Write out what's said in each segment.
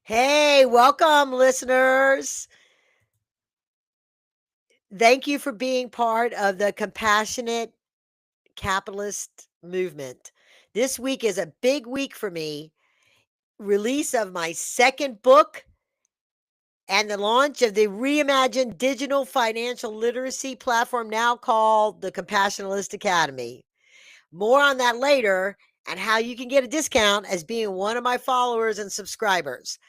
Hey, welcome, listeners. Thank you for being part of the compassionate capitalist movement. This week is a big week for me. Release of my second book and the launch of the reimagined digital financial literacy platform now called the Compassionalist Academy. More on that later and how you can get a discount as being one of my followers and subscribers.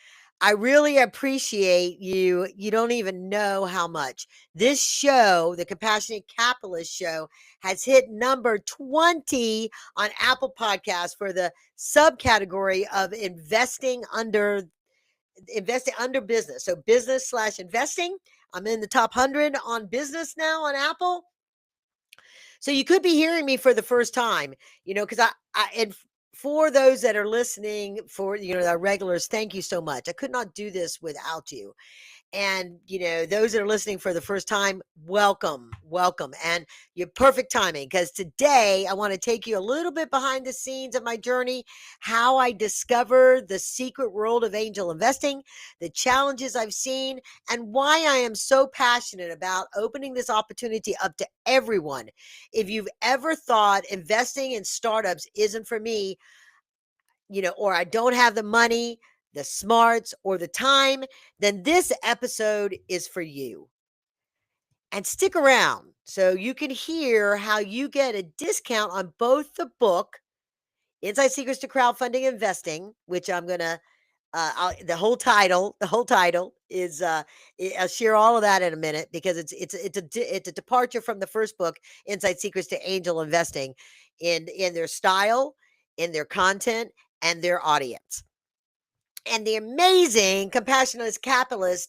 I really appreciate you. You don't even know how much. This show, the Compassionate Capitalist Show, has hit number 20 on Apple Podcasts for the subcategory of investing under business. So business slash investing. I'm in the top 100 on business now on Apple. So you could be hearing me for the first time, because and for those that are listening, for our regulars, thank you so much. I could not do this without you. And, those that are listening for the first time, welcome, welcome. And your perfect timing, because today I want to take you a little bit behind the scenes of my journey, how I discovered the secret world of angel investing, the challenges I've seen, and why I am so passionate about opening this opportunity up to everyone. If you've ever thought investing in startups isn't for me, or I don't have the money, the smarts, or the time, then this episode is for you. And stick around so you can hear how you get a discount on both the book, Inside Secrets to Crowdfunding Investing, which I'm going to the whole title is I'll share all of that in a minute because it's a departure from the first book, Inside Secrets to Angel Investing, in their style, in their content, and their audience. And the amazing Compassionalist Academy,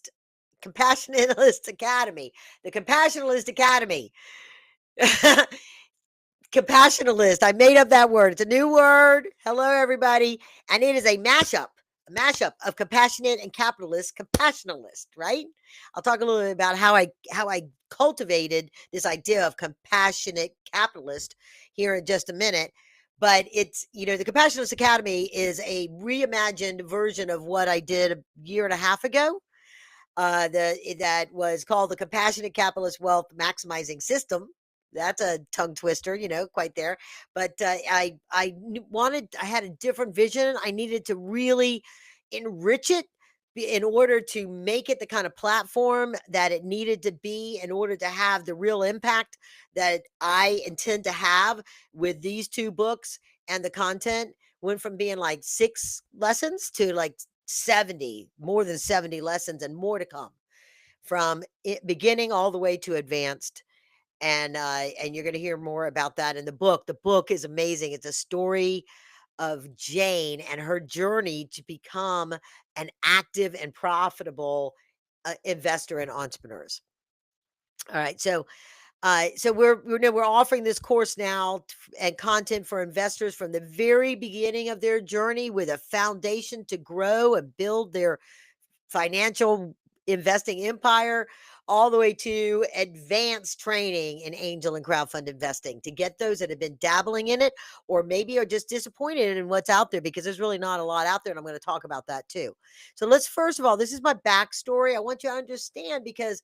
the Compassionalist Academy. Compassionalist. I made up that word. It's a new word. Hello, everybody. And it is a mashup of compassionate and capitalist, compassionalist, right? I'll talk a little bit about how I cultivated this idea of compassionate capitalist here in just a minute. But it's, the Compassionalist Academy is a reimagined version of what I did a year and a half ago. That was called the Compassionate Capitalist Wealth Maximizing System. That's a tongue twister, quite there. But I had a different vision. I needed to really enrich it in order to make it the kind of platform that it needed to be in order to have the real impact that I intend to have with these two books. And the content went from being like 6 lessons to like 70, more than 70 lessons, and more to come from beginning all the way to advanced. And you're going to hear more about that in the book. The book is amazing. It's a story of Jane and her journey to become an active and profitable investor and entrepreneurs. All right, so we're offering this course now and content for investors from the very beginning of their journey with a foundation to grow and build their financial investing empire, all the way to advanced training in angel and crowdfund investing to get those that have been dabbling in it or maybe are just disappointed in what's out there, because there's really not a lot out there. And I'm going to talk about that too. So let's first of all, this is my backstory. I want you to understand, because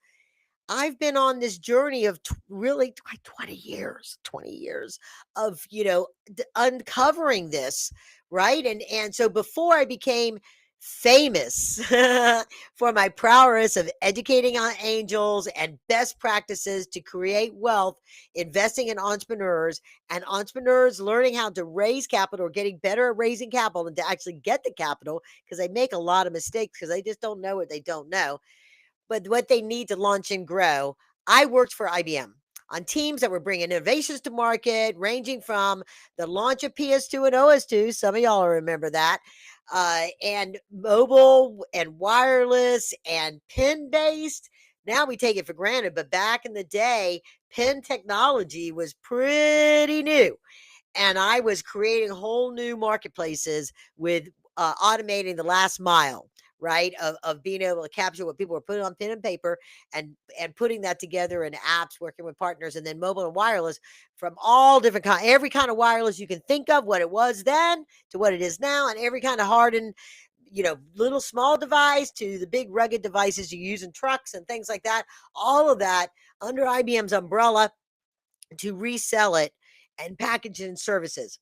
I've been on this journey of really like 20 years of, uncovering this, right? And so before I became famous for my prowess of educating on angels and best practices to create wealth, investing in entrepreneurs, and entrepreneurs learning how to raise capital or getting better at raising capital and to actually get the capital, because they make a lot of mistakes because they just don't know what they don't know, but what they need to launch and grow. I worked for IBM on teams that were bringing innovations to market, ranging from the launch of PS2 and OS2. Some of y'all remember that. And mobile and wireless and pin based. Now we take it for granted, but back in the day, pin technology was pretty new. And I was creating whole new marketplaces with automating the last mile, right? Of being able to capture what people were putting on pen and paper, and putting that together in apps, working with partners, and then mobile and wireless from all different every kind of wireless you can think of, what it was then to what it is now, and every kind of hardened little small device to the big rugged devices you use in trucks and things like that. All of that under IBM's umbrella to resell it and package it in services.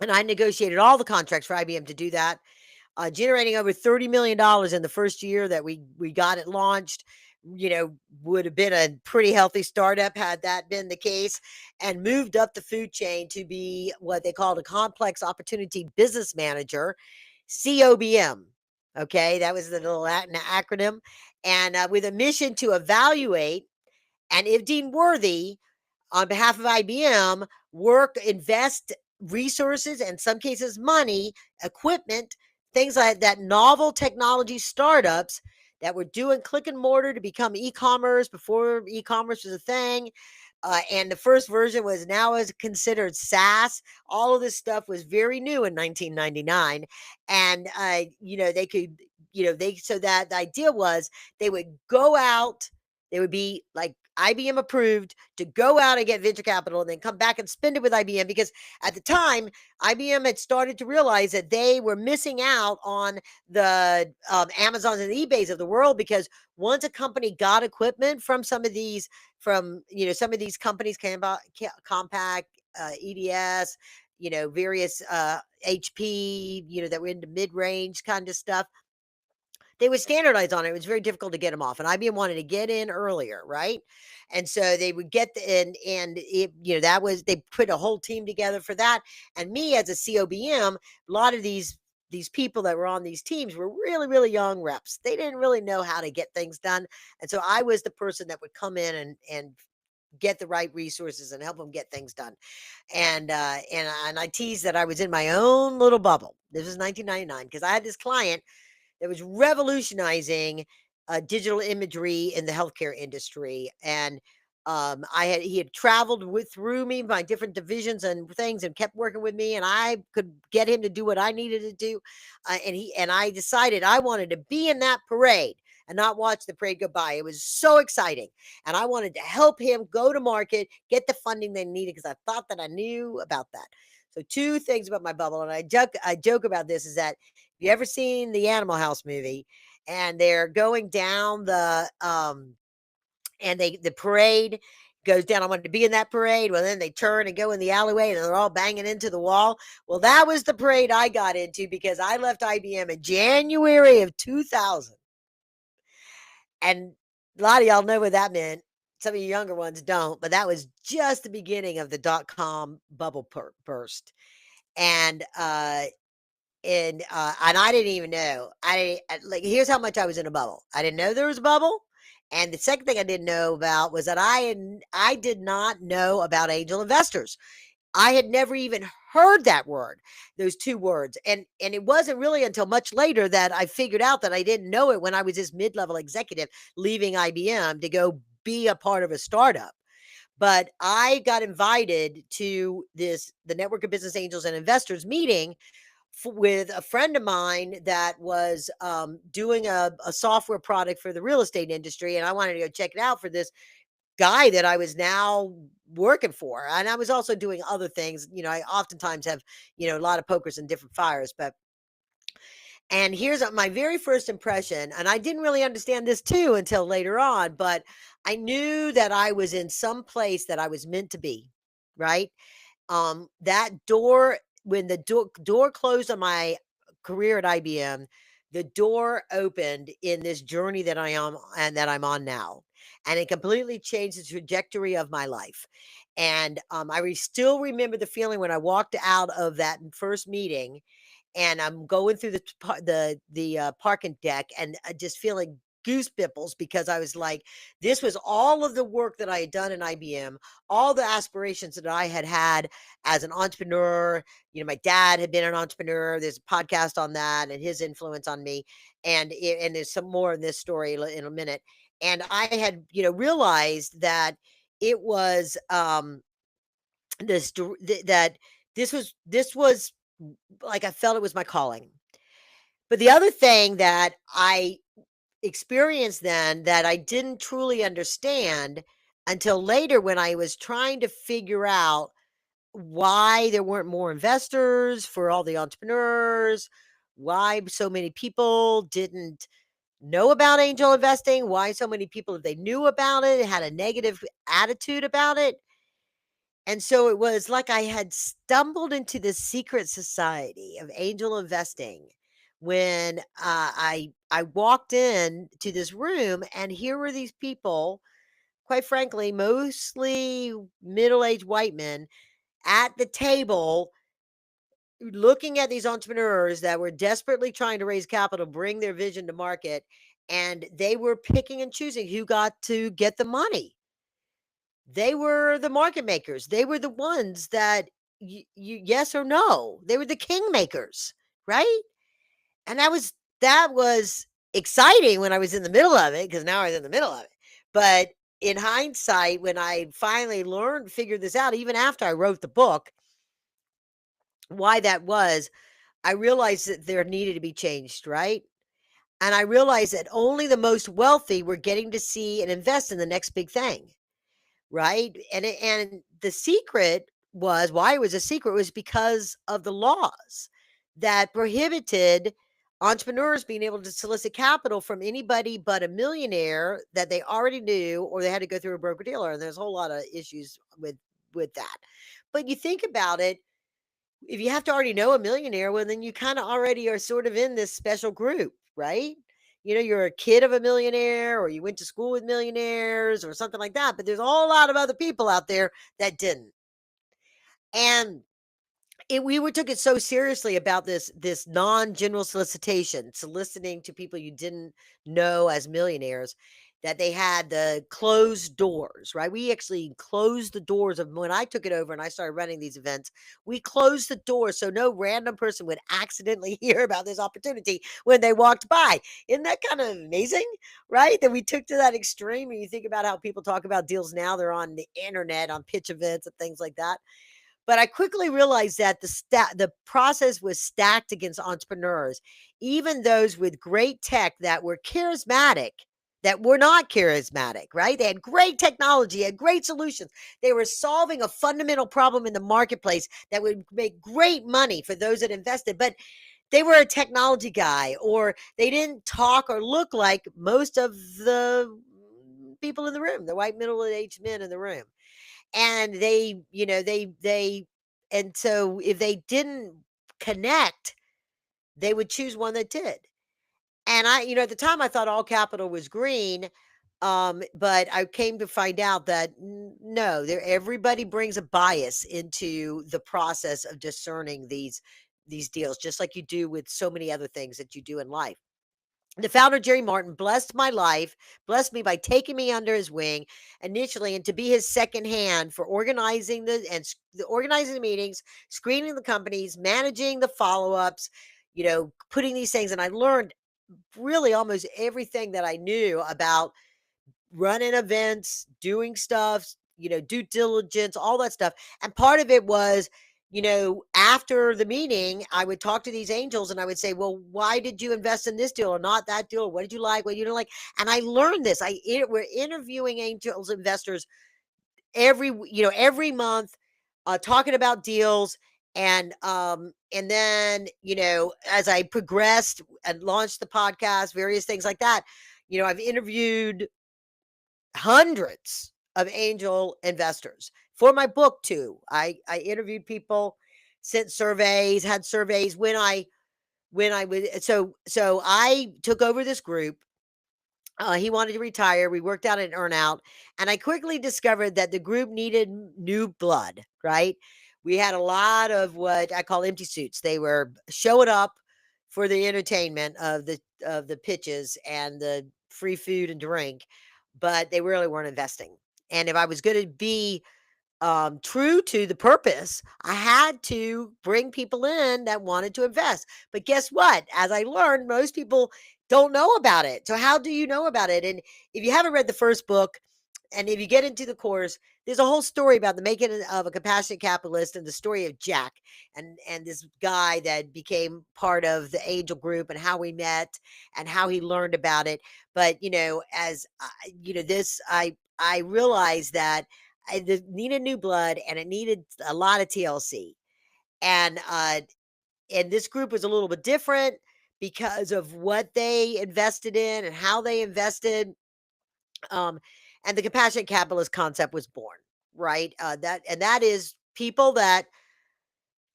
And I negotiated all the contracts for IBM to do that, generating over $30 million in the first year that we got it launched. Would have been a pretty healthy startup had that been the case, and moved up the food chain to be what they called a complex opportunity business manager, COBM. Okay, that was the little acronym, and with a mission to evaluate and, if deemed worthy, on behalf of IBM, invest resources, in some cases money, equipment, things like that, novel technology startups that were doing click and mortar to become e-commerce before e-commerce was a thing. And the first version was now is considered SaaS. All of this stuff was very new in 1999, and they could, so that the idea was they would go out, they would be like IBM approved to go out and get venture capital and then come back and spend it with IBM, because at the time IBM had started to realize that they were missing out on the Amazons and eBays of the world, because once a company got equipment from some of these companies, Compaq, EDS, various HP, that were into mid-range kind of stuff, they would standardize on it. It was very difficult to get them off, and IBM wanted to get in earlier, right? And so they would get and it, that was, they put a whole team together for that. And me as a COBM, a lot of these people that were on these teams were really, really young reps. They didn't really know how to get things done. And so I was the person that would come in and get the right resources and help them get things done. And I teased that I was in my own little bubble. This was 1999, because I had this client that was revolutionizing digital imagery in the healthcare industry. And he had traveled through me, my different divisions and things, and kept working with me, and I could get him to do what I needed to do. And I decided I wanted to be in that parade and not watch the parade go by. It was so exciting, and I wanted to help him go to market, get the funding they needed, because I thought that I knew about that. So two things about my bubble, and I joke about this, is that, you ever seen the Animal House movie, and they're going down the parade goes down. I wanted to be in that parade. Well, then they turn and go in the alleyway, and they're all banging into the wall. Well, that was the parade I got into, because I left IBM in January of 2000. And a lot of y'all know what that meant. Some of you younger ones don't, but that was just the beginning of the dot-com bubble burst. And and I didn't even know. Like, here's how much I was in a bubble. I didn't know there was a bubble, and the second thing I didn't know about was that I did not know about angel investors. I had never even heard that word, those two words, and it wasn't really until much later that I figured out that I didn't know it, when I was this mid-level executive leaving IBM to go be a part of a startup. But I got invited to the Network of Business Angels and Investors meeting with a friend of mine that was doing a software product for the real estate industry, and I wanted to go check it out for this guy that I was now working for. And I was also doing other things. I oftentimes have, a lot of pokers in different fires. And here's my very first impression, and I didn't really understand this too until later on, but I knew that I was in some place that I was meant to be, right? That door, when the door closed on my career at IBM, the door opened in this journey that I am and that I'm on now, and it completely changed the trajectory of my life. And still remember the feeling when I walked out of that first meeting, and I'm going through the parking deck, and just feeling goose pimples, because I was like, this was all of the work that I had done in IBM, all the aspirations that I had had as an entrepreneur. My dad had been an entrepreneur. There's a podcast on that and his influence on me, and there's some more in this story in a minute. And I had realized that it was that this was like, I felt it was my calling. But the other thing that I experienced then, that I didn't truly understand until later, when I was trying to figure out why there weren't more investors for all the entrepreneurs, why so many people didn't know about angel investing, why so many people, if they knew about it, had a negative attitude about it. And so it was like I had stumbled into this secret society of angel investing when I walked in to this room, and here were these people, quite frankly, mostly middle-aged white men at the table looking at these entrepreneurs that were desperately trying to raise capital, bring their vision to market, and they were picking and choosing who got to get the money. They were the market makers. They were the ones that you yes or no. They were the king makers, right? And that was exciting when I was in the middle of it because now I was in the middle of it. But in hindsight, when I finally figured this out, even after I wrote the book, why that was, I realized that there needed to be changed, right? And I realized that only the most wealthy were getting to see and invest in the next big thing, right? And the secret was why it was a secret was because of the laws that prohibited entrepreneurs being able to solicit capital from anybody but a millionaire that they already knew, or they had to go through a broker dealer. And there's a whole lot of issues with that. But you think about it, if you have to already know a millionaire, well, then you kind of already are sort of in this special group, right? You know, you're a kid of a millionaire, or you went to school with millionaires, or something like that. But there's a whole lot of other people out there that didn't. And we were took it so seriously about this non-general solicitation, soliciting to people you didn't know as millionaires, that they had the closed doors, right? We actually closed the doors of when I took it over and I started running these events. We closed the doors so no random person would accidentally hear about this opportunity when they walked by. Isn't that kind of amazing, right? That we took to that extreme. And you think about how people talk about deals now, they're on the internet, on pitch events and things like that. But I quickly realized that the process was stacked against entrepreneurs, even those with great tech that were charismatic, that were not charismatic, right? They had great technology, had great solutions. They were solving a fundamental problem in the marketplace that would make great money for those that invested, but they were a technology guy, or they didn't talk or look like most of the people in the room, the white middle-aged men in the room. And and so if they didn't connect, they would choose one that did. And at the time I thought all capital was green. But I came to find out that no, everybody brings a bias into the process of discerning these deals, just like you do with so many other things that you do in life. The founder, Jerry Martin, blessed my life, blessed me by taking me under his wing initially, and to be his second hand for organizing the meetings, screening the companies, managing the follow-ups, putting these things. And I learned really almost everything that I knew about running events, doing stuff, due diligence, all that stuff. And part of it was, after the meeting, I would talk to these angels and I would say, well, why did you invest in this deal or not that deal? What did you like? What you didn't like? And I learned this. We're interviewing angels investors every month, talking about deals. And then, as I progressed and launched the podcast, various things like that, I've interviewed hundreds of angel investors for my book too. I interviewed people, sent surveys, had surveys when I was so I took over this group. He wanted to retire. We worked out an earnout, and I quickly discovered that the group needed new blood. Right? We had a lot of what I call empty suits. They were showing up for the entertainment of the pitches and the free food and drink, but they really weren't investing. And if I was going to be true to the purpose, I had to bring people in that wanted to invest. But guess what? As I learned, most people don't know about it. So how do you know about it? And if you haven't read the first book, and if you get into the course, there's a whole story about the making of a compassionate capitalist and the story of Jack and this guy that became part of the Angel Group and how we met and how he learned about it. But as this, I realized that it needed new blood and it needed a lot of TLC. And and this group was a little bit different. because of what they invested in and how they invested. Um, and the compassionate capitalist concept was born, right? That is people that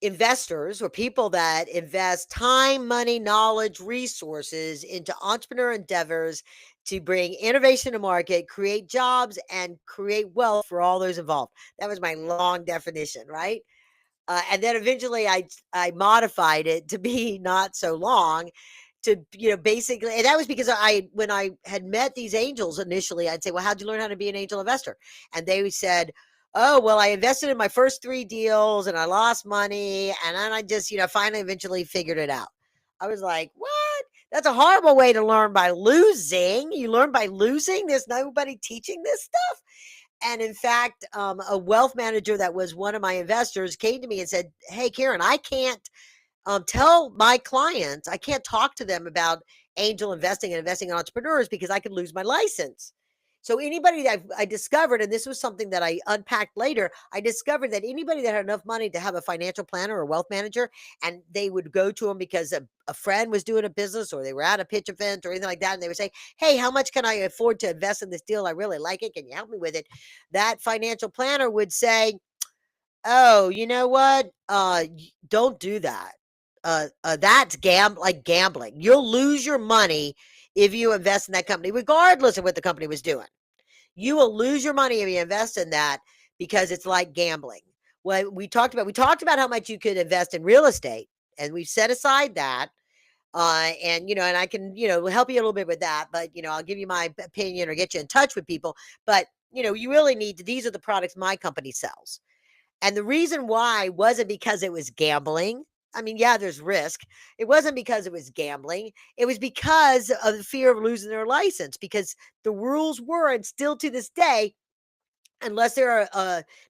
investors or people that invest time, money, knowledge, resources into entrepreneur endeavors to bring innovation to market, create jobs, and create wealth for all those involved. That was my long definition, right? And then eventually I modified it to be not so long to, basically, and that was because when I had met these angels initially, I'd say, well, how'd you learn how to be an angel investor? And they said, oh, well, I invested in my first 3 deals and I lost money. And then I just, finally eventually figured it out. I was like, what? That's a horrible way to learn, by losing. You learn by losing. There's nobody teaching this stuff. And in fact, a wealth manager that was one of my investors came to me and said, hey, Karen, I can't tell my clients, I can't talk to them about angel investing and investing in entrepreneurs because I could lose my license. So anybody that I discovered, and this was something that I unpacked later, I discovered that anybody that had enough money to have a financial planner or wealth manager, and they would go to them because a friend was doing a business or they were at a pitch event or anything like that, and they would say, hey, how much can I afford to invest in this deal? I really like it. Can you help me with it? That financial planner would say, oh, you know what? Don't do that. That's like gambling. You'll lose your money if you invest in that company, regardless of what the company was doing. You will lose your money if you invest in that because it's like gambling. What we talked about how much you could invest in real estate, and we've set aside that. And I can, help you a little bit with that, but I'll give you my opinion or get you in touch with people. But you really need to, these are the products my company sells. And the reason why wasn't because it was gambling. I mean, yeah, there's risk. It wasn't because it was gambling. It was because of the fear of losing their license, because the rules were, and still to this day, unless they're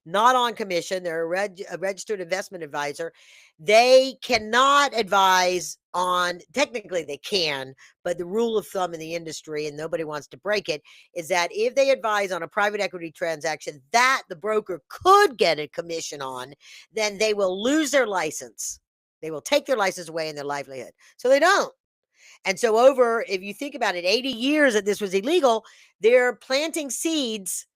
not on commission, they're a registered investment advisor, they cannot advise on, technically they can, but the rule of thumb in the industry, and nobody wants to break it, is that if they advise on a private equity transaction that the broker could get a commission on, then they will lose their license. They will take their license away and their livelihood. So they don't. And so over, if you think about it, 80 years that this was illegal, they're planting seeds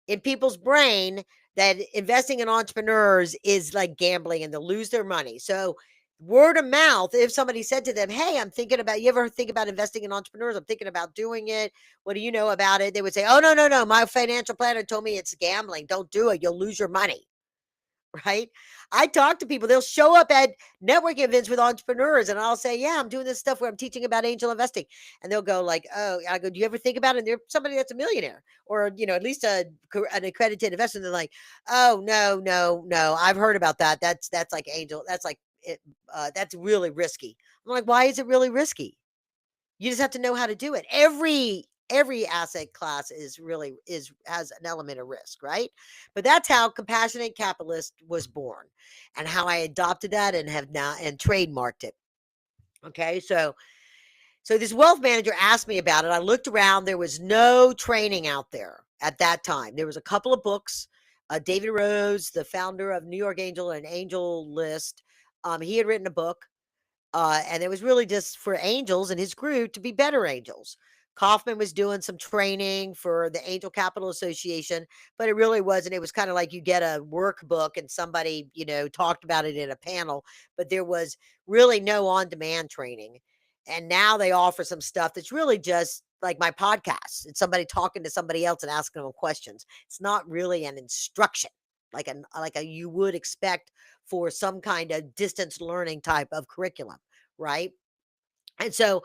in people's brain that investing in entrepreneurs is like gambling and they'll lose their money. So word of mouth, if somebody said to them, hey, I'm thinking about, you ever think about investing in entrepreneurs? I'm thinking about doing it. What do you know about it? They would say, oh, no, no, no. My financial planner told me it's gambling. Don't do it. You'll lose your money. Right? I talk to people, they'll show up at networking events with entrepreneurs and I'll say, yeah, I'm doing this stuff where I'm teaching about angel investing. And they'll go like, oh, I go, do you ever think about it? And they're somebody that's a millionaire or, at least an accredited investor. And they're like, oh, no, no, no. I've heard about that. That's like angel. That's like, that's really risky. I'm like, why is it really risky? You just have to know how to do it. Every asset class has an element of risk, right? But that's how compassionate capitalist was born and how I adopted that and have now and trademarked it. Okay? So this wealth manager asked me about it. I looked around, there was no training out there at that time. There was a couple of books. David Rose, the founder of New York Angel and Angel List, he had written a book. And it was really just for angels and his crew to be better angels. Kaufman was doing some training for the Angel Capital Association, but it really wasn't. It was kind of like you get a workbook and somebody, talked about it in a panel, but there was really no on demand training. And now they offer some stuff that's really just like my podcast. It's somebody talking to somebody else and asking them questions. It's not really an instruction like a you would expect for some kind of distance learning type of curriculum, right? And so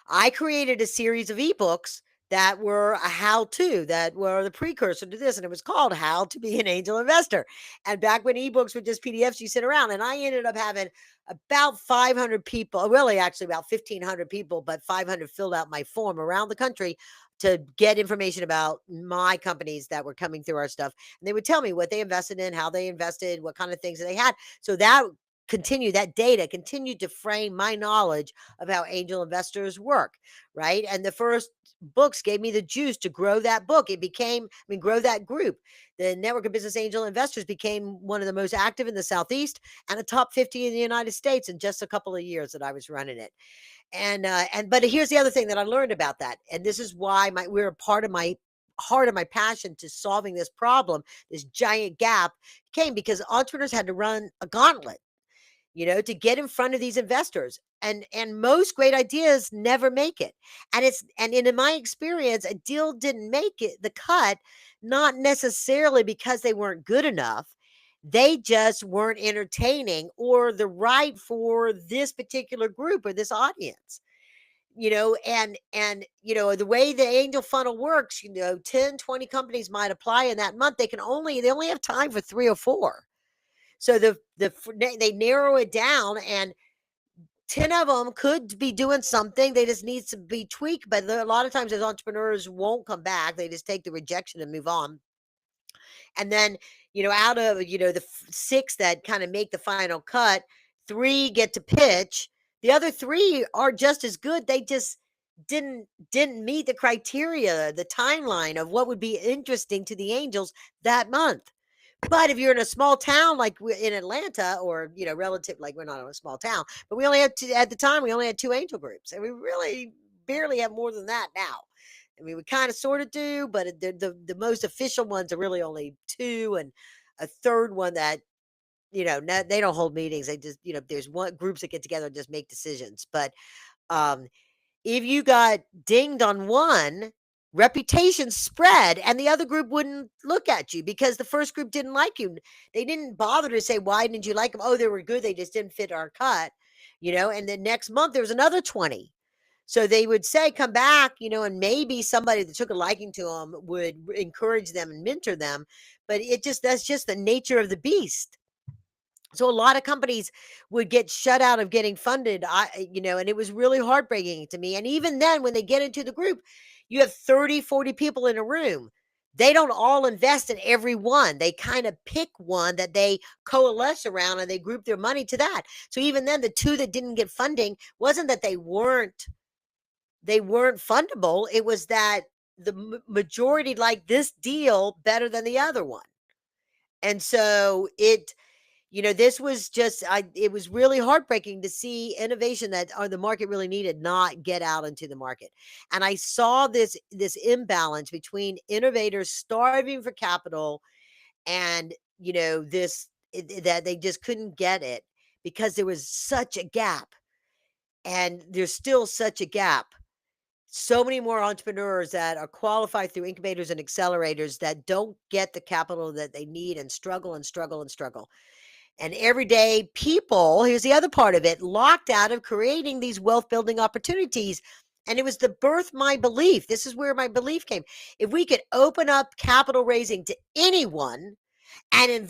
I created a series of ebooks that were a how to, that were the precursor to this. And it was called How to Be an Angel Investor. And back when ebooks were just PDFs, you sit around. And I ended up having about 500 people, really actually about 1,500 people, but 500 filled out my form around the country to get information about my companies that were coming through our stuff. And they would tell me what they invested in, how they invested, what kind of things they had. So that that data continued to frame my knowledge of how angel investors work, right? And the first books gave me the juice to grow that book. It became, I mean, grow that group. The Network of Business Angel Investors became one of the most active in the Southeast and a top 50 in the United States in just a couple of years that I was running it. But here's the other thing that I learned about that. And this is why we're a part of my heart of my passion to solving this problem, this giant gap came because entrepreneurs had to run a gauntlet, to get in front of these investors. And most great ideas never make it. And in my experience, a deal didn't make the cut, not necessarily because they weren't good enough. They just weren't entertaining or the right for this particular group or this audience. The way the angel funnel works, 10, 20 companies might apply in that month. They only have time for 3 or 4. So they narrow it down, and 10 of them could be doing something. They just need to be tweaked. But a lot of times those entrepreneurs won't come back. They just take the rejection and move on. And then, out of, the 6 that kind of make the final cut, 3 get to pitch. The other 3 are just as good. They just didn't meet the criteria, the timeline of what would be interesting to the angels that month. But if you're in a small town like in Atlanta, or relative, like we're not in a small town, but we only had at the time we only had 2 angel groups, and we really barely have more than that now. I mean, we kind of sort of do, but the most official ones are really only 2, and a third one that they don't hold meetings. They just there's one groups that get together and just make decisions. But um, if you got dinged on one, reputation spread, and the other group wouldn't look at you because the first group didn't like you. They didn't bother to say, why didn't you like them? Oh, they were good. They just didn't fit our cut, and the next month there was another 20. So they would say, come back, and maybe somebody that took a liking to them would encourage them and mentor them. But that's just the nature of the beast. So a lot of companies would get shut out of getting funded, and it was really heartbreaking to me. And even then, when they get into the group, you have 30, 40 people in a room. They don't all invest in every one. They kind of pick one that they coalesce around, and they group their money to that. So even then, the 2 that didn't get funding wasn't that they weren't fundable. It was that the majority liked this deal better than the other one. And so this was it was really heartbreaking to see innovation that the market really needed not get out into the market. And I saw this imbalance between innovators starving for capital and, that they just couldn't get it because there was such a gap. And there's still such a gap. So many more entrepreneurs that are qualified through incubators and accelerators that don't get the capital that they need and struggle and struggle and struggle. And everyday people, here's the other part of it, locked out of creating these wealth building opportunities. And it was the birth my belief. This is where my belief came. If we could open up capital raising to anyone, and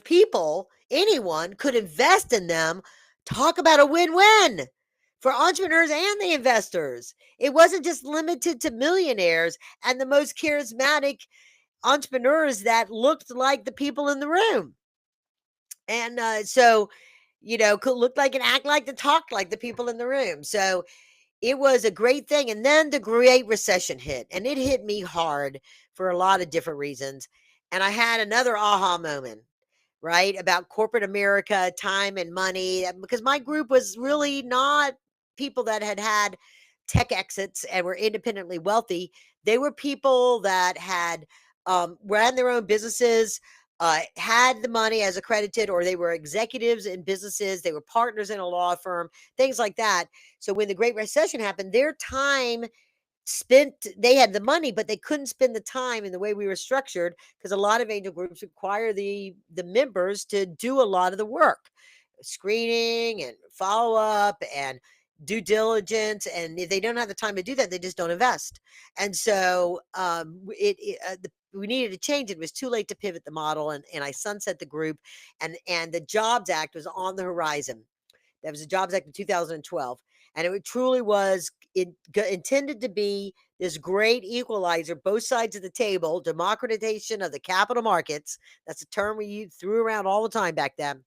people, anyone could invest in them, talk about a win-win for entrepreneurs and the investors. It wasn't just limited to millionaires and the most charismatic entrepreneurs that looked like the people in the room. And could look like and act like and talk like the people in the room. So it was a great thing. And then the Great Recession hit, and it hit me hard for a lot of different reasons. And I had another aha moment, right, about corporate America, time and money, because my group was really not people that had tech exits and were independently wealthy. They were people that had ran their own businesses, had the money as accredited, or they were executives in businesses. They were partners in a law firm, things like that. So when the Great Recession happened, their time spent, they had the money, but they couldn't spend the time in the way we were structured, because a lot of angel groups require the members to do a lot of the work, screening and follow up and due diligence. And if they don't have the time to do that, they just don't invest. And so we needed to change. It was too late to pivot the model, and I sunset the group, and the Jobs Act was on the horizon. That was the Jobs Act of 2012. And it truly was intended to be this great equalizer, both sides of the table, democratization of the capital markets. That's a term we threw around all the time back then,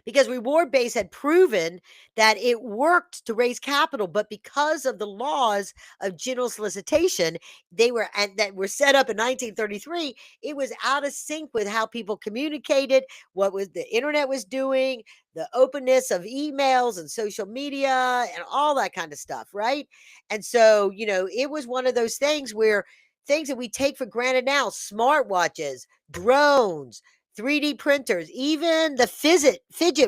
because reward base had proven that it worked to raise capital, but because of the laws of general solicitation, they were and that were set up in 1933, it was out of sync with how people communicated, what was the internet was doing, the openness of emails and social media and all that kind of stuff, right? And so, it was one of those things where things that we take for granted now, smartwatches, drones, 3D printers, even the fidget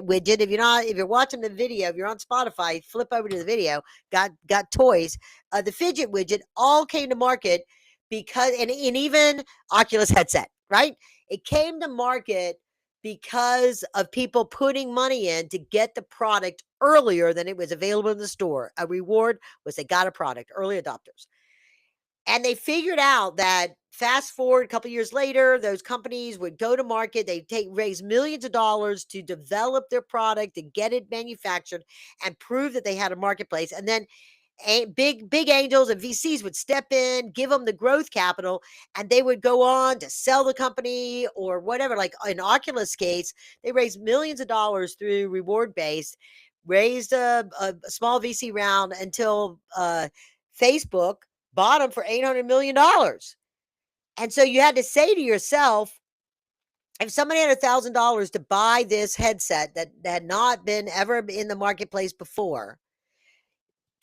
widget. If you're watching the video, if you're on Spotify, flip over to the video. Got toys. The fidget widget all came to market because, and even Oculus headset, right? It came to market because of people putting money in to get the product earlier than it was available in the store. A reward was they got a product, early adopters. And they figured out that fast forward a couple years later, those companies would go to market. They'd raise millions of dollars to develop their product and get it manufactured and prove that they had a marketplace. And then big angels and VCs would step in, give them the growth capital, and they would go on to sell the company or whatever. Like in Oculus case, they raised millions of dollars through reward based, raised a small VC round until Facebook bought them for $800 million. And so you had to say to yourself, if somebody had $1,000 to buy this headset that had not been ever in the marketplace before,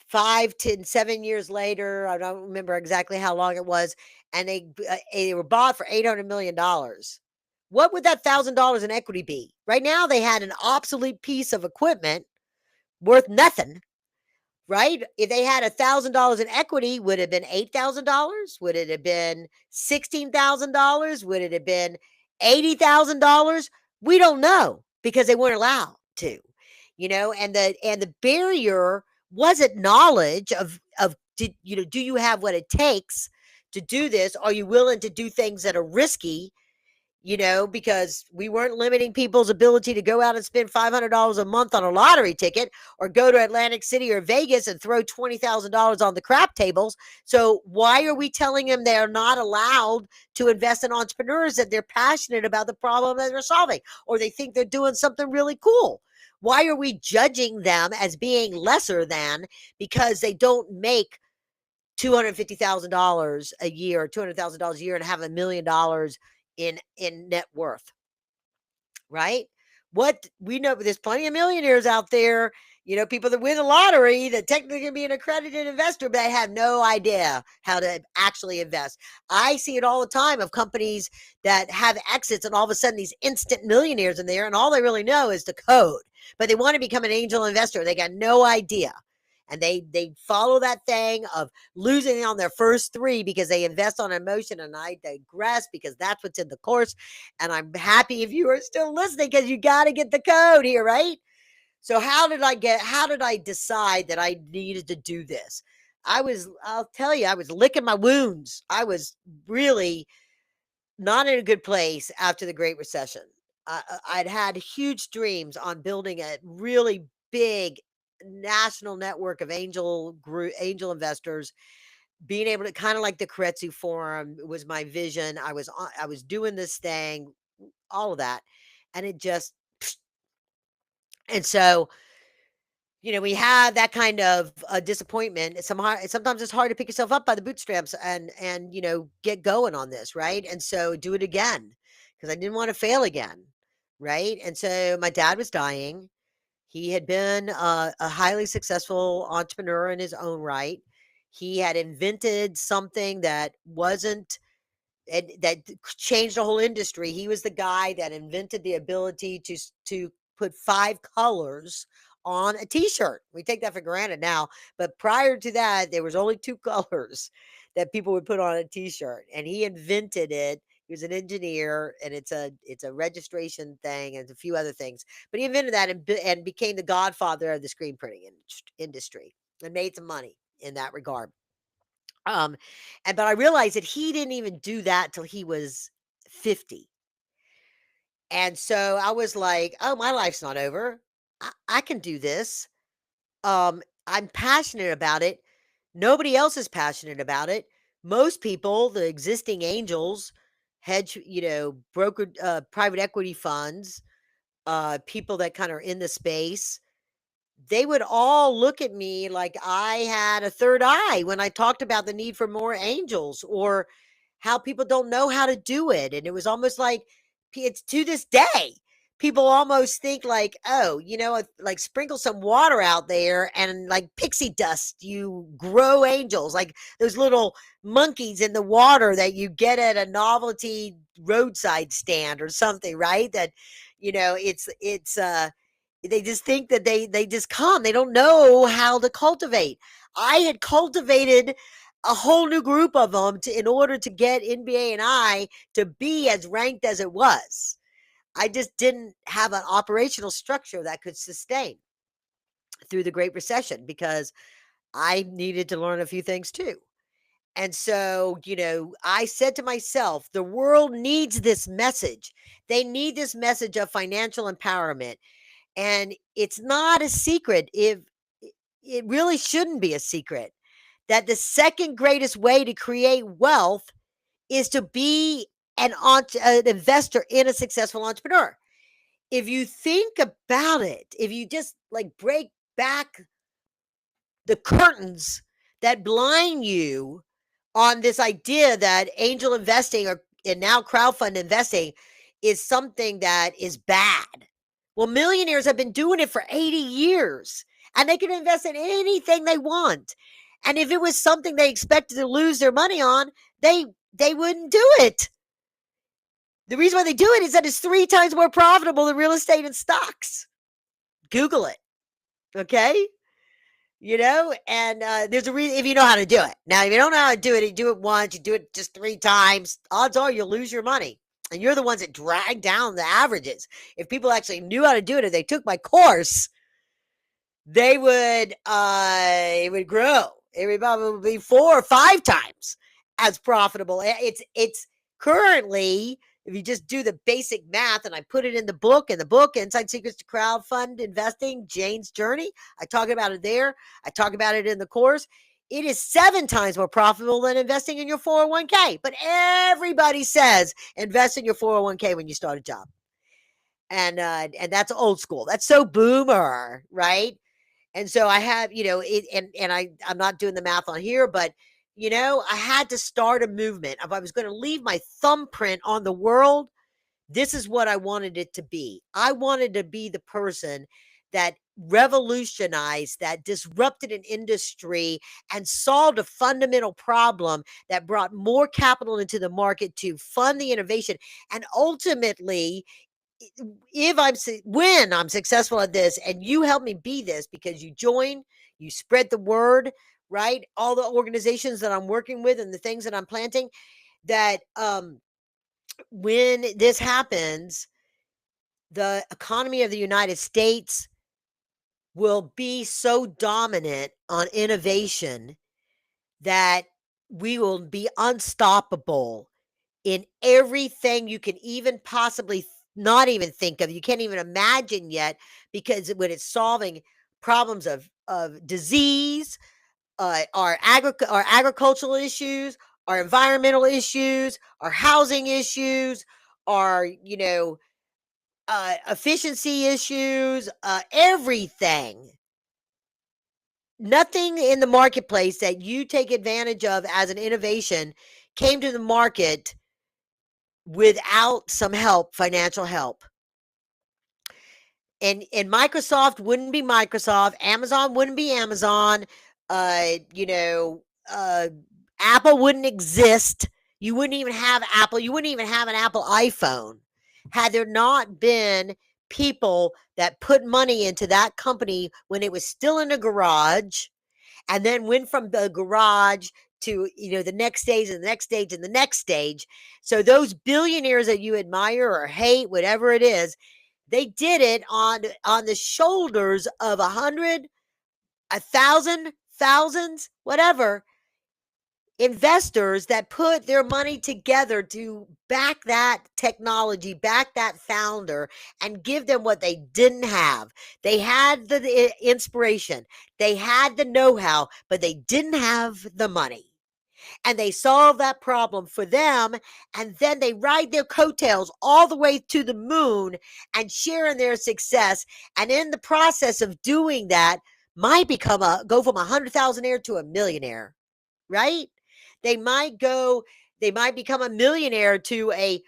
5, 10, 7 years later, I don't remember exactly how long it was, and they were bought for $800 million. What would that $1,000 in equity be? Right now, they had an obsolete piece of equipment worth nothing. Right? If they had $1,000 in equity, would it have been $8,000? Would it have been $16,000? Would it have been $80,000? We don't know because they weren't allowed to, and the barrier wasn't knowledge of do you have what it takes to do this? Are you willing to do things that are risky? Because we weren't limiting people's ability to go out and spend $500 a month on a lottery ticket or go to Atlantic City or Vegas and throw $20,000 on the crap tables. So why are we telling them they're not allowed to invest in entrepreneurs that they're passionate about the problem that they're solving, or they think they're doing something really cool? Why are we judging them as being lesser than because they don't make $250,000 a year, $200,000 a year, and have $1 million in net worth, right? What we know, there's plenty of millionaires out there, people that win the lottery that technically can be an accredited investor, but they have no idea how to actually invest. I see it all the time of companies that have exits and all of a sudden these instant millionaires in there, and all they really know is the code, but they want to become an angel investor. They got no idea. And they follow that thing of losing on their first three because they invest on emotion. And I digress because that's what's in the course. And I'm happy if you are still listening because you got to get the code here, right? So how did I decide that I needed to do this? I'll tell you, I was licking my wounds. I was really not in a good place after the Great Recession. I'd had huge dreams on building a really big national network of angel investors, being able to kind of like the Kretzu Forum was my vision. I was doing this thing, all of that, and it just and so we have that kind of disappointment. Sometimes it's hard to pick yourself up by the bootstraps and get going on this, right? And so do it again because I didn't want to fail again, right? And so my dad was dying. He had been a highly successful entrepreneur in his own right. He had invented something that wasn't that changed the whole industry. He was the guy that invented the ability to put 5 colors on a t-shirt. We take that for granted now, but prior to that, there was only 2 colors that people would put on a t-shirt, and he invented it. He was an engineer, and it's a registration thing and a few other things. But he invented that and became the godfather of the screen printing industry and made some money in that regard. Um, but I realized that he didn't even do that till he was 50. And so I was like, "Oh, my life's not over. I can do this." I'm passionate about it. Nobody else is passionate about it. Most people, the existing angels, hedge, broker, private equity funds, people that kind of are in the space, they would all look at me like I had a third eye when I talked about the need for more angels or how people don't know how to do it. And it was almost like it's to this day. People almost think like, oh, like sprinkle some water out there and like pixie dust, you grow angels, like those little monkeys in the water that you get at a novelty roadside stand or something, right? That, it's they just think that they just come. They don't know how to cultivate. I had cultivated a whole new group of them in order to get NBA and I to be as ranked as it was. I just didn't have an operational structure that could sustain through the Great Recession because I needed to learn a few things too. And so, I said to myself, the world needs this message. They need this message of financial empowerment. And it's not a secret, if it really shouldn't be a secret, that the second greatest way to create wealth is to be an investor in a successful entrepreneur. If you think about it, if you just like break back the curtains that blind you on this idea that angel investing and now crowdfund investing is something that is bad. Well, millionaires have been doing it for 80 years and they can invest in anything they want. And if it was something they expected to lose their money on, they wouldn't do it. The reason why they do it is that it's 3 times more profitable than real estate and stocks. Google it. Okay? And there's a reason if you know how to do it. Now, if you don't know how to do it, you do it once, you do it just 3 times, odds are you'll lose your money. And you're the ones that drag down the averages. If people actually knew how to do it, if they took my course, they would it would grow. It would probably be 4 or 5 times as profitable. It's currently, if you just do the basic math, and I put it in the book, Inside Secrets to Crowdfund Investing, Jane's Journey. I talk about it there. I talk about it in the course. It is 7 times more profitable than investing in your 401k. But everybody says invest in your 401k when you start a job. And that's old school. That's so boomer, right? And so I have, it, and I'm not doing the math on here, but I had to start a movement. If I was going to leave my thumbprint on the world, this is what I wanted it to be. I wanted to be the person that revolutionized, that disrupted an industry and solved a fundamental problem that brought more capital into the market to fund the innovation. And ultimately, when I'm successful at this and you help me be this because you join, you spread the word, right? All the organizations that I'm working with and the things that I'm planting, that when this happens, the economy of the United States will be so dominant on innovation that we will be unstoppable in everything you can even possibly not even think of. You can't even imagine yet, because when it's solving problems of disease, our agricultural issues, our environmental issues, our housing issues, our efficiency issues, everything. Nothing in the marketplace that you take advantage of as an innovation came to the market without some help, financial help. And Microsoft wouldn't be Microsoft, Amazon wouldn't be Amazon, uh, you know, uh, Apple wouldn't exist. You wouldn't even have Apple. You wouldn't even have an Apple iPhone had there not been people that put money into that company when it was still in a garage, and then went from the garage to the next stage and the next stage and the next stage. So those billionaires that you admire or hate, whatever it is, they did it on the shoulders of 100, 1,000, thousands, whatever, investors that put their money together to back that technology, back that founder, and give them what they didn't have. They had the inspiration, they had the know how, but they didn't have the money. And they solve that problem for them. And then they ride their coattails all the way to the moon and share in their success. And in the process of doing that, might go from a 100,000aire to a millionaire, right? They might go, they might become a millionaire to a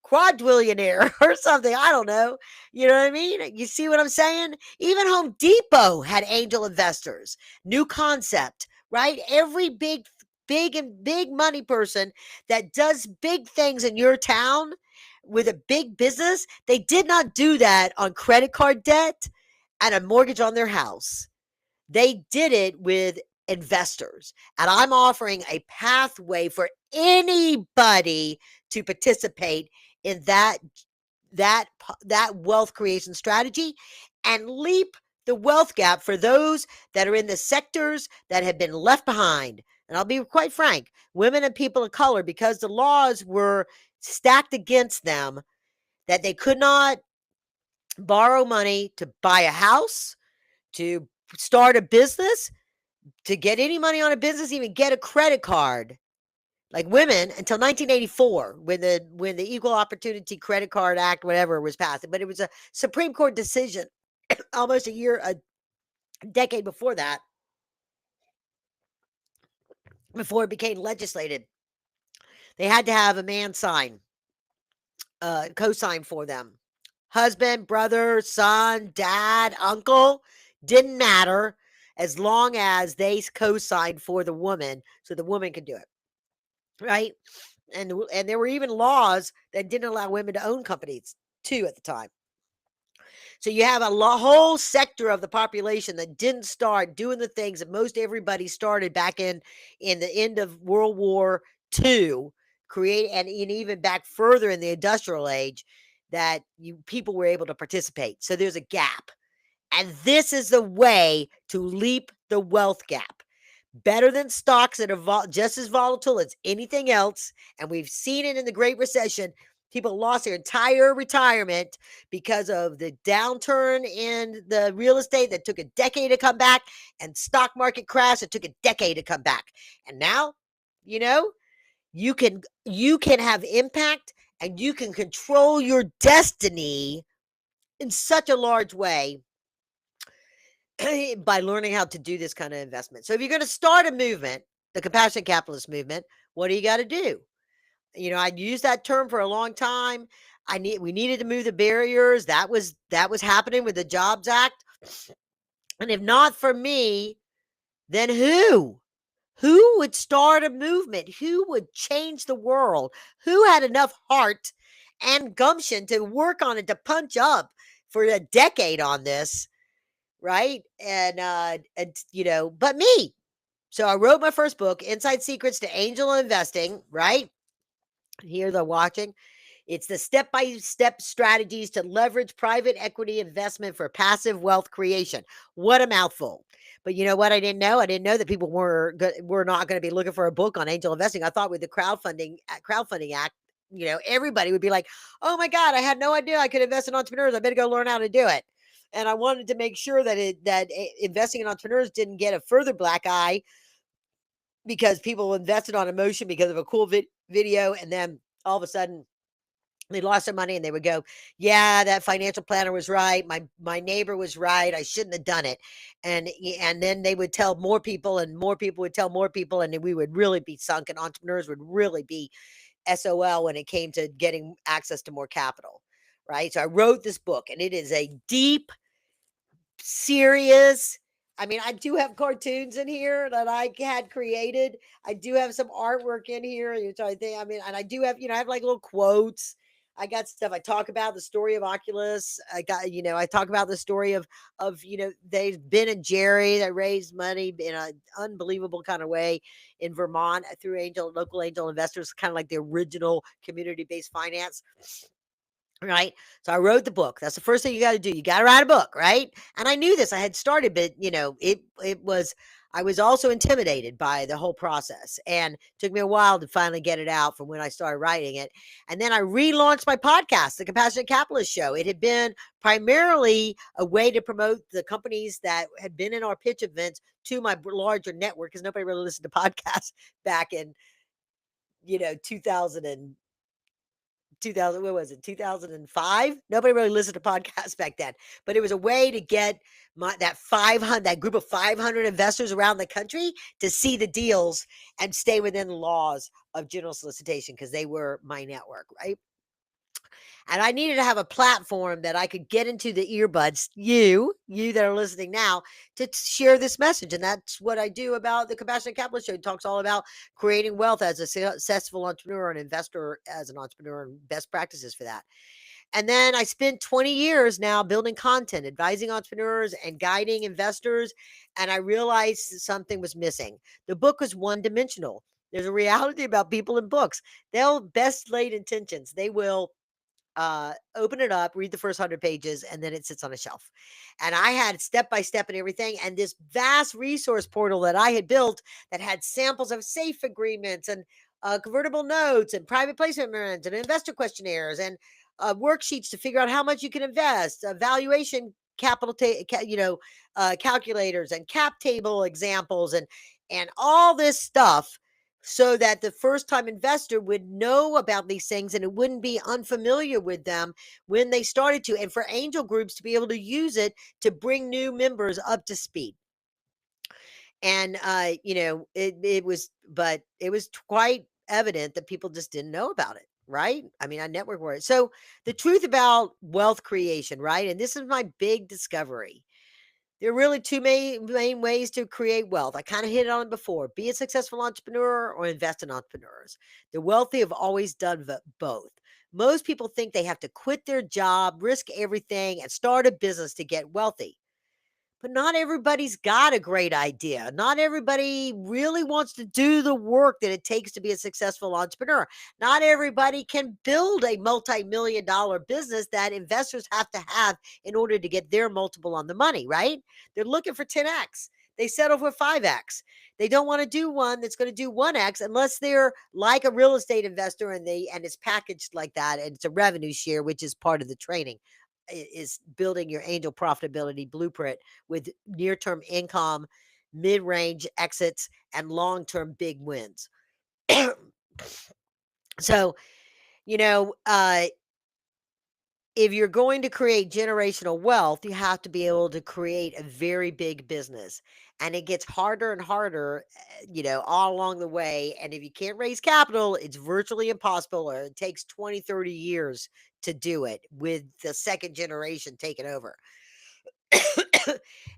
quadrillionaire or something. I don't know. You know what I mean? You see what I'm saying? Even Home Depot had angel investors. New concept, right? Every big money person that does big things in your town with a big business, they did not do that on credit card debt and a mortgage on their house. They did it with investors. And I'm offering a pathway for anybody to participate in that that wealth creation strategy and leap the wealth gap for those that are in the sectors that have been left behind. And I'll be quite frank, women and people of color, because the laws were stacked against them, that they could not borrow money to buy a house, to start a business, to get any money on a business, even get a credit card, like women, until 1984, when the Equal Opportunity Credit Card Act, whatever, was passed. But it was a Supreme Court decision almost a decade before that, before it became legislated. They had to have a man co-sign for them. Husband, brother, son, dad, uncle, didn't matter, as long as they co-signed for the woman so the woman could do it. Right? And there were even laws that didn't allow women to own companies too at the time. So you have a whole sector of the population that didn't start doing the things that most everybody started back in the end of World War II, and even back further in the industrial age, that people were able to participate. So there's a gap. And this is the way to leap the wealth gap. Better than stocks that are just as volatile as anything else. And we've seen it in the Great Recession. People lost their entire retirement because of the downturn in the real estate that took a decade to come back, and stock market crash that took a decade to come back. And now, you know, you can have impact, and you can control your destiny in such a large way by learning how to do this kind of investment. So if you're going to start a movement, the compassionate capitalist movement, what do you got to do? I used that term for a long time. We needed to move the barriers. That was happening with the Jobs Act. And if not for me, then who? Who would start a movement? Who would change the world? Who had enough heart and gumption to work on it, to punch up for a decade on this, right? But me. So I wrote my first book, Inside Secrets to Angel Investing, right? Here they're watching. It's the step-by-step strategies to leverage private equity investment for passive wealth creation. What a mouthful. But you know what I didn't know? I didn't know that people were not going to be looking for a book on angel investing. I thought with the crowdfunding act, everybody would be like, "Oh my God, I had no idea I could invest in entrepreneurs. I better go learn how to do it." And I wanted to make sure that investing in entrepreneurs didn't get a further black eye, because people invested on emotion because of a cool video, and then all of a sudden they lost their money, and they would go, "Yeah, that financial planner was right. My neighbor was right. I shouldn't have done it." And then they would tell more people, and more people would tell more people, and then we would really be sunk, and entrepreneurs would really be SOL when it came to getting access to more capital, right? So I wrote this book, and it is a deep, serious. I mean, I do have cartoons in here that I had created. I do have some artwork in here. And I do have, I have like little quotes. I got stuff. I talk about the story of Oculus. I talk about the story of they've Ben and Jerry that raised money in an unbelievable kind of way in Vermont through local angel investors, kind of like the original community-based finance. Right. So I wrote the book. That's the first thing you got to do. You got to write a book, right? And I knew this. I had started, but it was I was also intimidated by the whole process, and it took me a while to finally get it out from when I started writing it. And then I relaunched my podcast, The Compassionate Capitalist Show. It had been primarily a way to promote the companies that had been in our pitch events to my larger network, because nobody really listened to podcasts back in 2000 and 2000, what was it, 2005? Nobody really listened to podcasts back then, but it was a way to get that group of 500 investors around the country to see the deals and stay within the laws of general solicitation, because they were my network, right? And I needed to have a platform that I could get into the earbuds, you that are listening now, to share this message. And that's what I do about the Compassionate Capitalist Show. It talks all about creating wealth as a successful entrepreneur and investor as an entrepreneur, and best practices for that. And then I spent 20 years now building content, advising entrepreneurs and guiding investors. And I realized something was missing. The book was one dimensional. There's a reality about people in books. They'll best laid intentions. They will open it up, read the first 100 pages, and then it sits on a shelf. And I had step by step and everything. And this vast resource portal that I had built that had samples of safe agreements and convertible notes and private placement memorandums and investor questionnaires and worksheets to figure out how much you can invest, valuation calculators and cap table examples and all this stuff, so that the first time investor would know about these things and it wouldn't be unfamiliar with them when they started to, and for angel groups to be able to use it to bring new members up to speed. And it was quite evident that people just didn't know about it, right? I mean, I network work. So the truth about wealth creation, right? And this is my big discovery. There are really two main ways to create wealth. I kind of hit on it before. Be a successful entrepreneur or invest in entrepreneurs. The wealthy have always done both. Most people think they have to quit their job, risk everything, and start a business to get wealthy. But not everybody's got a great idea. Not everybody really wants to do the work that it takes to be a successful entrepreneur. Not everybody can build a multi-million dollar business that investors have to have in order to get their multiple on the money, right? They're looking for 10x. They settle for 5x. They don't want to do one that's going to do 1x unless they're like a real estate investor and it's packaged like that, and it's a revenue share, which is part of the training, is building your angel profitability blueprint with near-term income, mid-range exits, and long-term big wins. So, you know, if you're going to create generational wealth, you have to be able to create a very big business. And it gets harder and harder, all along the way. And if you can't raise capital, it's virtually impossible, or it takes 20, 30 years to do it with the second generation taking over.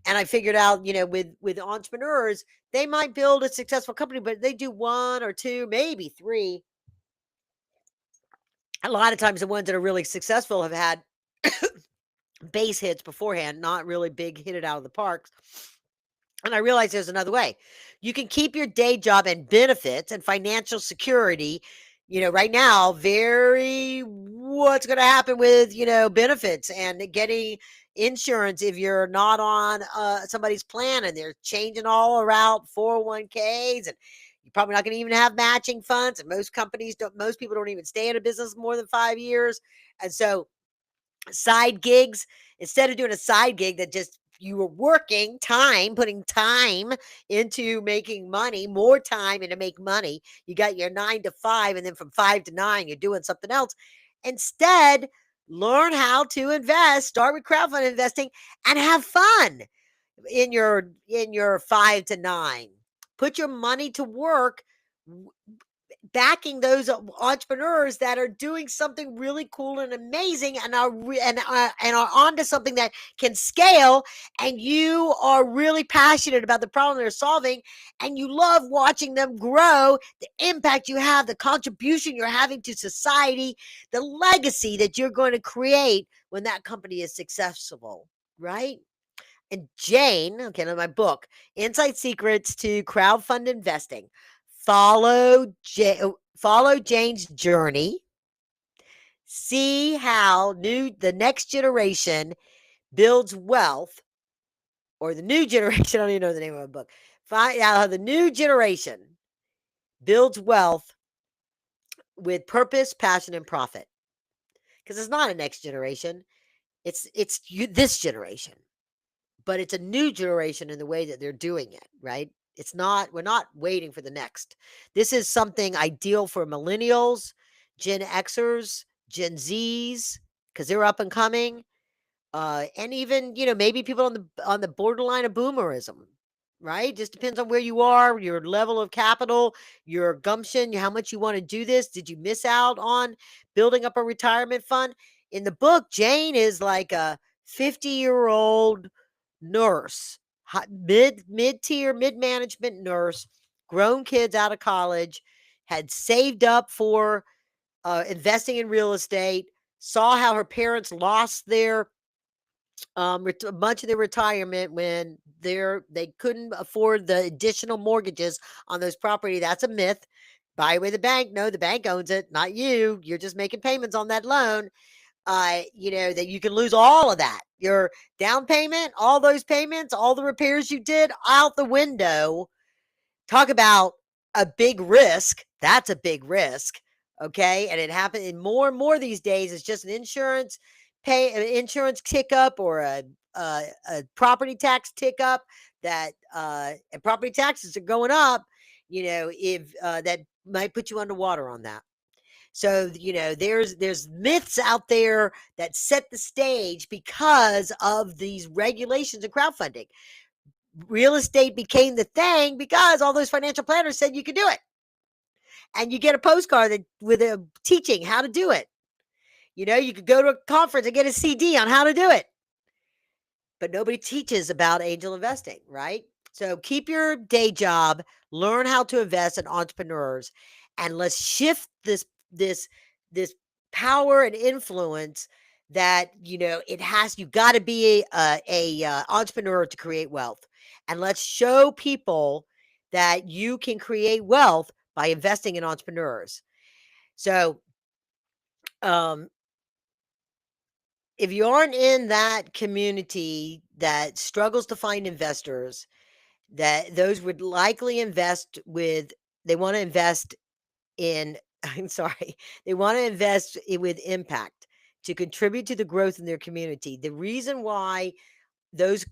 And I figured out, with entrepreneurs, they might build a successful company, but they do one or two, maybe three. A lot of times the ones that are really successful have had base hits beforehand, not really big hit it out of the parks. And I realized there's another way. You can keep your day job and benefits and financial security. Right now, what's going to happen with, benefits and getting insurance if you're not on somebody's plan, and they're changing all around 401ks, and you're probably not going to even have matching funds. And most people don't even stay in a business more than 5 years. And so side gigs, instead of doing a side gig that just you were putting time into making money, more time into make money. You got your 9 to 5, and then from 5 to 9, you're doing something else. Instead, learn how to invest, start with crowdfunding investing, and have fun in your 5 to 9. Put your money to work backing those entrepreneurs that are doing something really cool and amazing, and are onto something that can scale, and you are really passionate about the problem they're solving, and you love watching them grow, the impact you have, the contribution you're having to society, the legacy that you're going to create when that company is successful, right? And Jane, okay, in my book, Inside Secrets to Crowdfund Investing, follow Jane's journey, see how the next generation builds wealth, or the new generation, I don't even know the name of my book, Find out how the new generation builds wealth with purpose, passion, and profit. Because it's not a next generation. It's this generation, but it's a new generation in the way that they're doing it, right? It's not, we're not waiting for the next. This is something ideal for millennials, Gen Xers, Gen Zs, because they're up and coming. And even, maybe people on the borderline of boomerism, right? Just depends on where you are, your level of capital, your gumption, how much you want to do this. Did you miss out on building up a retirement fund? In the book, Jane is like a 50-year-old nurse, mid-tier, mid-management nurse, grown kids out of college, had saved up for investing in real estate, saw how her parents lost their much of their retirement when they couldn't afford the additional mortgages on those property. That's a myth. Buy away the bank. No, the bank owns it, not you. You're just making payments on that loan. That you can lose all of that. Your down payment, all those payments, all the repairs you did out the window. Talk about a big risk. That's a big risk. Okay. And it happened in more and more these days. It's just an insurance tick up or a property tax tick up and property taxes are going up, if that might put you underwater on that. So, there's myths out there that set the stage because of these regulations and crowdfunding. Real estate became the thing because all those financial planners said you could do it. And you get a postcard with a teaching how to do it. You could go to a conference and get a CD on how to do it. But nobody teaches about angel investing, right? So keep your day job, learn how to invest in entrepreneurs, and let's shift this power and influence that you got to be a entrepreneur to create wealth, and let's show people that you can create wealth by investing in entrepreneurs. So um if you aren't in that community that struggles to find investors, that those would likely they want to invest in, I'm sorry, they want to invest with impact to contribute to the growth in their community. The reason why those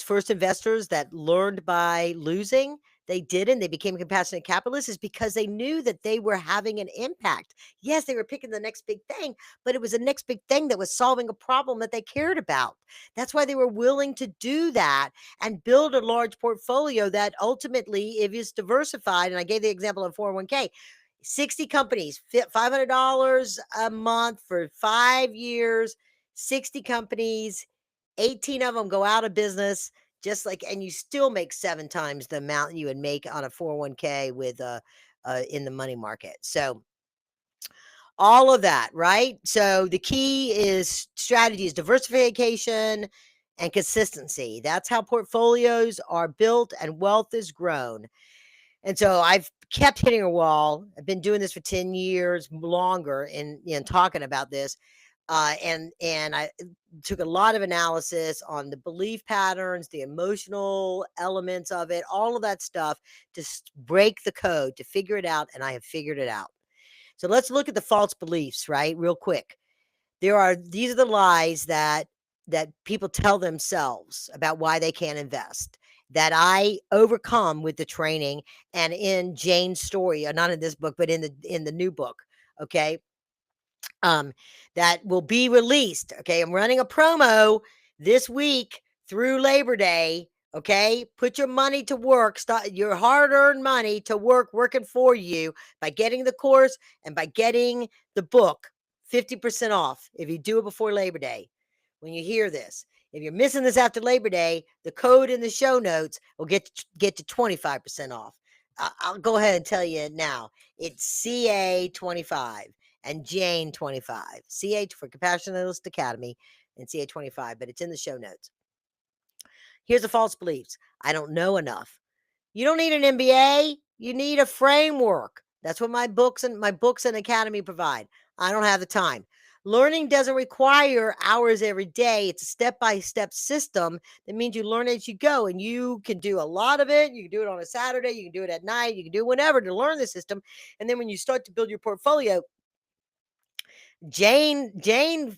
first investors that learned by losing, they did, and they became compassionate capitalists, is because they knew that they were having an impact. Yes, they were picking the next big thing, but it was the next big thing that was solving a problem that they cared about. That's why they were willing to do that and build a large portfolio that ultimately, if it's diversified, and I gave the example of 401k, 60 companies, $500 a month for 5 years, 60 companies, 18 of them go out of business, and you still make 7 times the amount you would make on a 401k with in the money market. So all of that, right? So the key is strategy is diversification and consistency. That's how portfolios are built and wealth is grown. And so I've kept hitting a wall. I've been doing this for 10 years longer and talking about this. And I took a lot of analysis on the belief patterns, the emotional elements of it, all of that stuff to break the code, to figure it out. And I have figured it out. So let's look at the false beliefs, right? Real quick. These are the lies that people tell themselves about why they can't invest, that I overcome with the training and in Jane's story, not in this book, but in the new book. Okay. That will be released. Okay. I'm running a promo this week through Labor Day. Okay. Put your money to work, start your hard earned money to work, working for you by getting the course and by getting the book 50% off if you do it before Labor Day. When you hear this, if you're missing this after Labor Day, the code in the show notes will get to 25% off. I'll go ahead and tell you now. It's CA25 and Jane 25. CA for Compassionalist Academy and CA 25, but it's in the show notes. Here's the false beliefs. I don't know enough. You don't need an MBA. You need a framework. That's what my books and Academy provide. I don't have the time. Learning doesn't require hours every day. It's a step-by-step system that means you learn as you go, and you can do a lot of it. You can do it on a Saturday, you can do it at night, you can do it whenever to learn the system. And then when you start to build your portfolio, Jane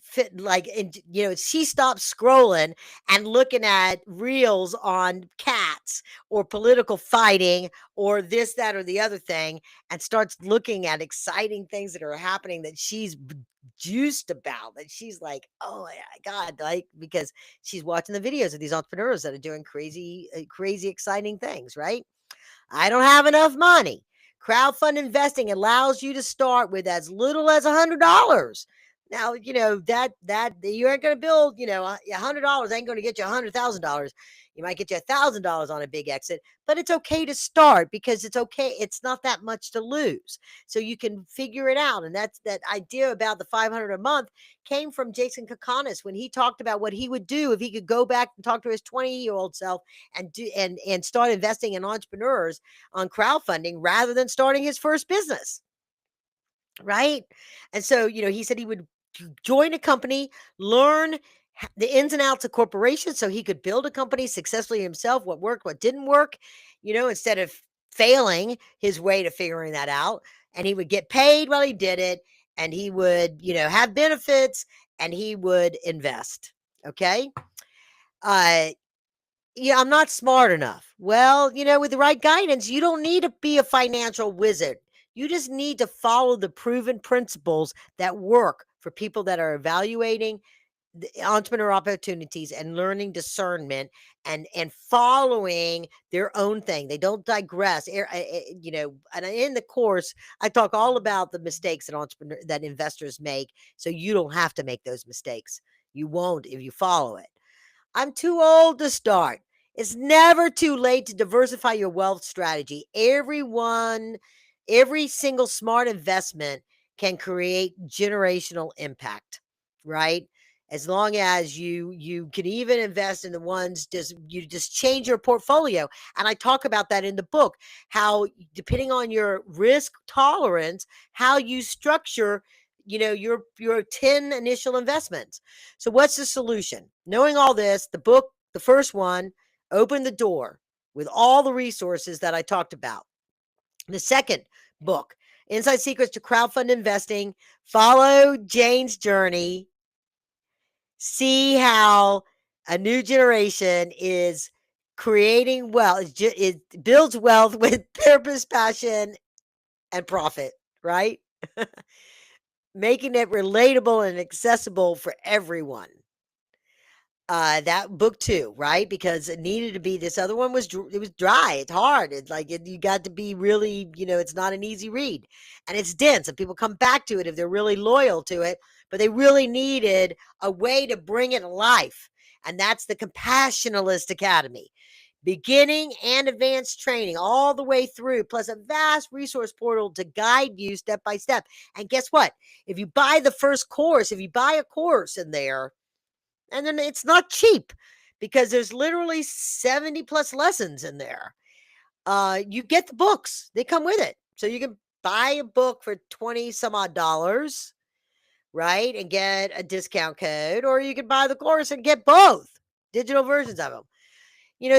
fit like, and she stopped scrolling and looking at reels on cats or political fighting or this, that, or the other thing, and starts looking at exciting things that are happening that she's juiced about, that she's like, oh my God, like, because she's watching the videos of these entrepreneurs that are doing crazy exciting things, right? I don't have enough money. Crowdfund investing allows you to start with as little as $100. Now, that you aren't going to build, $100 ain't going to get you $100,000. You might get you $1,000 on a big exit, but it's okay to start because it's okay. It's not that much to lose. So you can figure it out. And that's that idea about the 500 a month came from Jason Kakanis when he talked about what he would do if he could go back and talk to his 20-year-old self and do and start investing in entrepreneurs on crowdfunding rather than starting his first business, right? And so, he said he would join a company, learn the ins and outs of corporations so he could build a company successfully himself, what worked, what didn't work, instead of failing his way to figuring that out. And he would get paid while he did it, and he would, have benefits, and he would invest. Okay. Uh, yeah, I'm not smart enough. Well, with the right guidance, you don't need to be a financial wizard. You just need to follow the proven principles that work for people that are evaluating the entrepreneur opportunities and learning discernment and following their own thing. They don't digress. And in the course, I talk all about the mistakes that investors make, so you don't have to make those mistakes. You won't if you follow it. I'm too old to start. It's never too late to diversify your wealth strategy. Every single smart investment can create generational impact, right? As long as you can even invest in the ones you just change your portfolio. And I talk about that in the book, how depending on your risk tolerance, how you structure your 10 initial investments. So what's the solution? Knowing all this, the book, the first one, opened the door with all the resources that I talked about. The second book, Inside Secrets to Crowdfund Investing, follow Jane's journey, see how a new generation is creating wealth. It builds wealth with purpose, passion, and profit, right? Making it relatable and accessible for everyone. That book too, right? Because it needed to be. This other one it was dry. It's hard. It's like you got to be really, it's not an easy read, and it's dense. And people come back to it if they're really loyal to it. But they really needed a way to bring it to life, and that's the Compassionalist Academy. Beginning and advanced training all the way through, plus a vast resource portal to guide you step by step. And guess what? If you buy the first course, if you buy a course in there, and then it's not cheap because there's literally 70 plus lessons in there. You get the books, they come with it. So you can buy a book for 20 some odd dollars, right? And get a discount code, or you can buy the course and get both digital versions of them.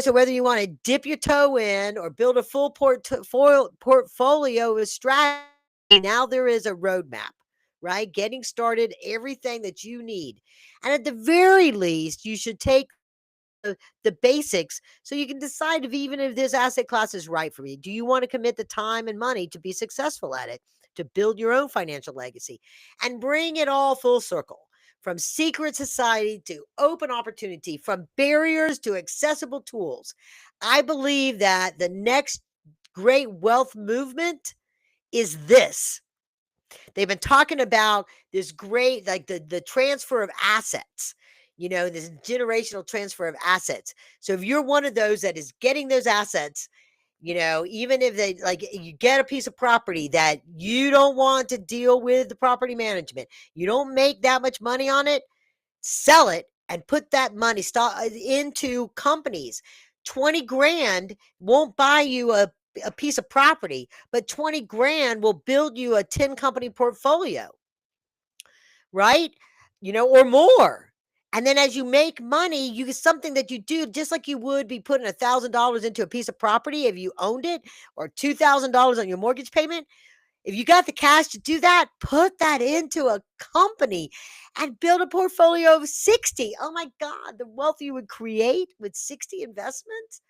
So whether you want to dip your toe in or build a full portfolio of strategy, now there is a roadmap, right? Getting started, everything that you need. And at the very least, you should take the basics so you can decide if this asset class is right for you. Do you want to commit the time and money to be successful at it, to build your own financial legacy, and bring it all full circle? From secret society to open opportunity, from barriers to accessible tools. I believe that the next great wealth movement is this. They've been talking about this great, like the transfer of assets, this generational transfer of assets. So if you're one of those that is getting those assets, even if they like you get a piece of property that you don't want to deal with the property management, you don't make that much money on it, sell it and put that money into companies. 20 grand won't buy you a piece of property, but 20 grand will build you a 10 company portfolio, right? Or more. And then as you make money, you something that you do just like you would be putting $1,000 into a piece of property if you owned it, or $2,000 on your mortgage payment. If you got the cash to do that, put that into a company and build a portfolio of 60. Oh my God, the wealth you would create with 60 investments.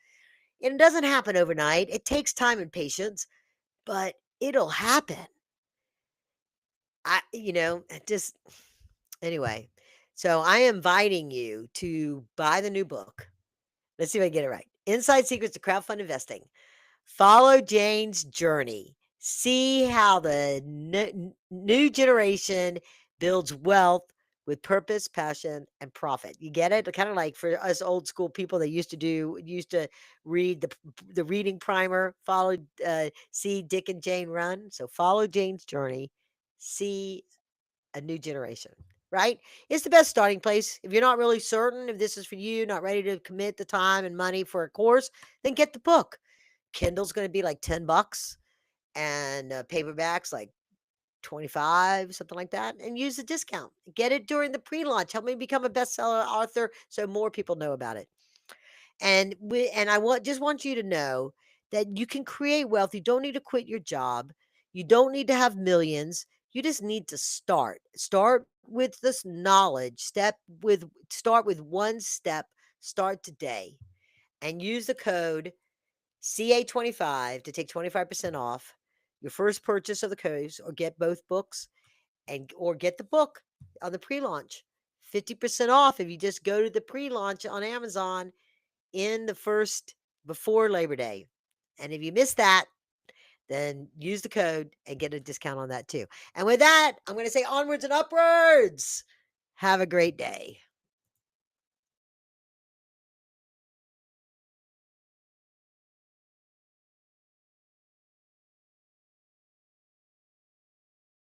And it doesn't happen overnight. It takes time and patience, but it'll happen. Just anyway. So I am inviting you to buy the new book. Let's see if I get it right. Inside Secrets to Crowdfund Investing. Follow Jane's journey. See how the new generation builds wealth with purpose, passion, and profit. You get it? Kind of like for us old school people that used to read the reading primer. Follow, see Dick and Jane run. So follow Jane's journey. See a new generation. Right? It's the best starting place. If you're not really certain if this is for you, not ready to commit the time and money for a course, then get the book. Kindle's gonna be like $10 and, paperbacks like 25, something like that, and use the discount. Get it during the pre-launch. Help me become a bestseller author so more people know about it. And I want you to know that you can create wealth. You don't need to quit your job. You don't need to have millions. You just need to start. Start with this knowledge. Start with one step. Start today and use the code CA25 to take 25% off your first purchase of the codes, or get both books, or get the book on the pre-launch. 50% off if you just go to the pre-launch on Amazon in the first before Labor Day. And if you miss that, then use the code and get a discount on that too. And with that, I'm going to say onwards and upwards. Have a great day.